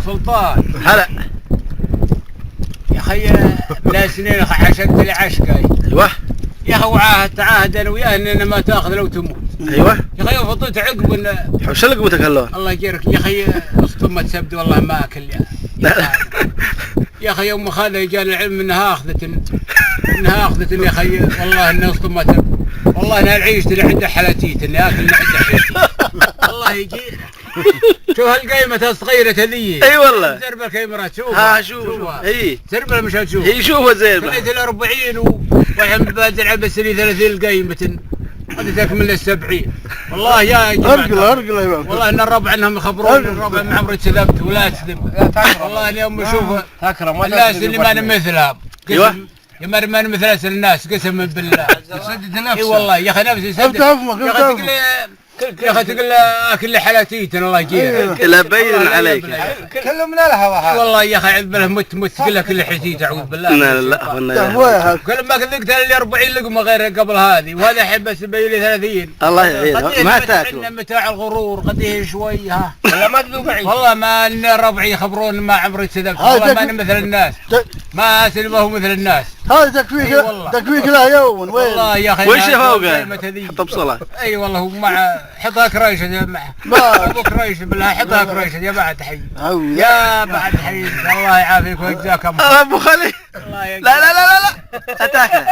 سلطان. هلا يا اخي من سنين عشقت لي عشقاي. ايوه يا اخي وعاهدت انا وياه اننا ما تاخذ لو تموت. ايوه يا اخي يوم فضيت عقب وش لقمتك الله؟ الله يجيرك يا اخي اسطمة سبد والله ما اكل يا اخي يوم خالد جاني العلم انها اخذت يا اخي والله انها اسطمة سبد. والله انا عيشت اللي عنده حلاتيت اني اكل اللي عنده حلاتيت. الله يجينا. شوف هالقيمة الصغيرة هذي. اي والله. زربة الكاميرا شوف. ها شوف. اي. زربة مش هتشوف. اي شوفها زين. خليت ال 40 وعم بادر على بسري 30 القيمة. هذه تكمل ال 70. والله يا جماعة. ارقل يا والله ان الربع انهم يخبرون الربع ما عمري كذبت ولا اكذب. والله اليوم اشوف الناس اللي ما انا مثلها. ايوه. يا ما انا مثل الناس قسما بالله. سدد نفسك. اي والله يا اخي نفسي سدد. يا اخي تقول اكل لي حلاتيت الله يجينا. لا بين عليك. كله من الهواء. والله يا اخي عذب له مت تقول لك كل حلاتيت اعوذ بالله. لا لا كل ما ذقت لي 40 لقمه غير قبل هذه وهذا الحين بس يبين لي 30. الله يعينه ما تاكل. متاع الغرور قد شوي ها. لا ما تذوق عيش. والله ما ان ربعي يخبرون ما عمري كذبت. والله ما انا مثل الناس. ما اسلم هو مثل الناس. هذا تكفيك لا يوم وين؟ والله يا اخي وش فوقه؟ حط بصله. اي والله ومع حطها كريشه يا معه. ابو كريشه بالله حطها كريشه يا بعد حي. يا بعد حي الله يعافيك ويجزاك الله. ابو خليل. لا لا لا لا لا تاكل.